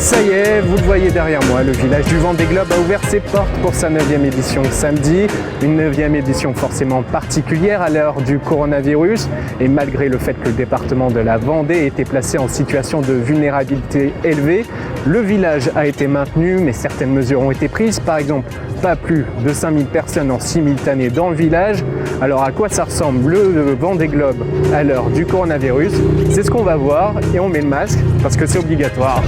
Ça y est, vous le voyez derrière moi, le village du Vendée Globe a ouvert ses portes pour sa 9e édition samedi. Une 9e édition forcément particulière à l'heure du coronavirus. Et malgré le fait que le département de la Vendée était placé en situation de vulnérabilité élevée, le village a été maintenu, mais certaines mesures ont été prises. Par exemple, pas plus de 5000 personnes en simultané dans le village. Alors à quoi ça ressemble le Vendée Globe à l'heure du coronavirus? C'est ce qu'on va voir et on met le masque parce que c'est obligatoire.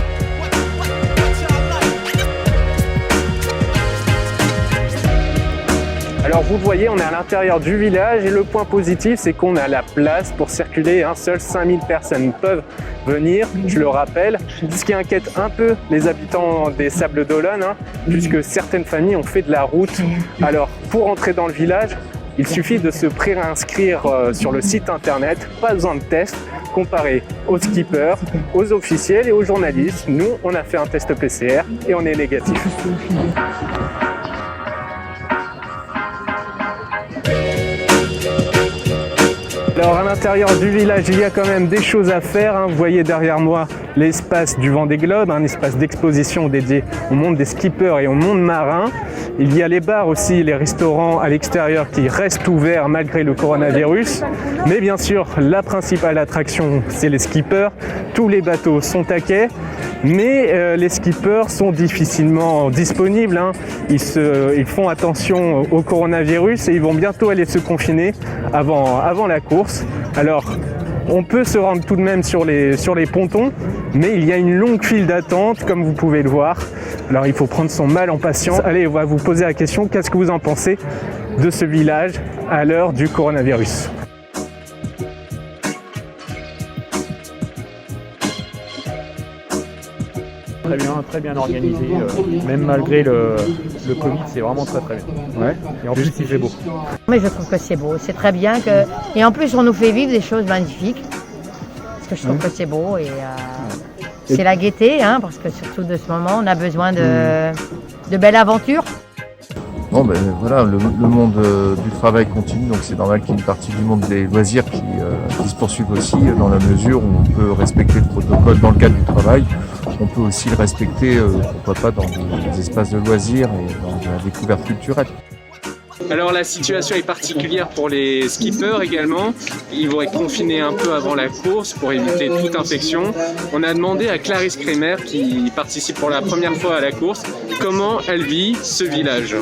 Alors vous le voyez, on est à l'intérieur du village et le point positif c'est qu'on a la place pour circuler. Seules 5000 personnes peuvent venir, je le rappelle. Ce qui inquiète un peu les habitants des Sables d'Olonne, puisque certaines familles ont fait de la route. Alors pour entrer dans le village, il suffit de se préinscrire sur le site internet, pas besoin de test, comparé aux skippers, aux officiels et aux journalistes. Nous, on a fait un test PCR et on est négatif. Alors à l'intérieur du village, il y a quand même des choses à faire. Vous voyez derrière moi l'espace du Vendée Globe, un espace d'exposition dédié au monde des skippers et au monde marin. Il y a les bars aussi, les restaurants à l'extérieur qui restent ouverts malgré le coronavirus. Mais bien sûr, la principale attraction, c'est les skippers. Tous les bateaux sont à quai, mais les skippers sont difficilement disponibles. Ils font attention au coronavirus et ils vont bientôt aller se confiner avant la course. Alors, on peut se rendre tout de même sur les pontons, mais il y a une longue file d'attente, comme vous pouvez le voir. Alors, il faut prendre son mal en patience. Allez, on va vous poser la question, qu'est-ce que vous en pensez de ce village à l'heure du coronavirus ? Très bien organisé, même malgré le Covid, c'est vraiment très bien. Ouais. Et en plus, il fait beau. Mais je trouve que c'est beau, c'est très bien et en plus on nous fait vivre des choses magnifiques. Parce que je trouve que c'est beau et c'est la gaieté, parce que surtout de ce moment, on a besoin de belles aventures. Bon, voilà, le monde du travail continue, donc c'est normal qu'il y ait une partie du monde des loisirs qui se poursuive aussi, dans la mesure où on peut respecter le protocole dans le cadre du travail. On peut aussi le respecter, pourquoi pas, dans des espaces de loisirs et dans la découverte culturelle. Alors la situation est particulière pour les skippers également. Ils vont être confinés un peu avant la course pour éviter toute infection. On a demandé à Clarisse Kremer, qui participe pour la première fois à la course, comment elle vit ce village.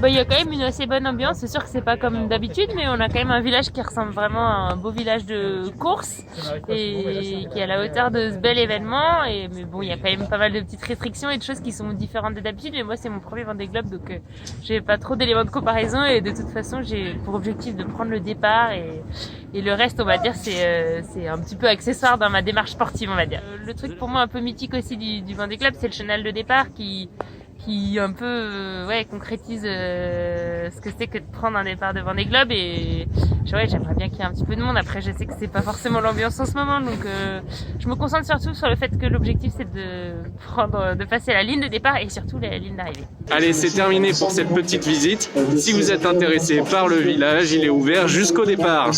Il y a quand même une assez bonne ambiance, c'est sûr que c'est pas comme d'habitude, mais on a quand même un village qui ressemble vraiment à un beau village de course et qui est à la hauteur de ce bel événement. Mais bon, il y a quand même pas mal de petites restrictions et de choses qui sont différentes de d'habitude, mais moi c'est mon premier Vendée Globe, donc j'ai pas trop d'éléments de comparaison et de toute façon j'ai pour objectif de prendre le départ et le reste on va dire c'est un petit peu accessoire dans ma démarche sportive, on va dire. Le truc pour moi un peu mythique aussi du Vendée Globe, c'est le chenal de départ qui un peu concrétise ce que c'est que de prendre un départ de Vendée Globe et j'aimerais bien qu'il y ait un petit peu de monde. Après je sais que c'est pas forcément l'ambiance en ce moment, donc je me concentre surtout sur le fait que l'objectif c'est de passer la ligne de départ et surtout la ligne d'arrivée. Allez, c'est terminé pour cette petite visite. Si vous êtes intéressé par le village, il est ouvert jusqu'au départ.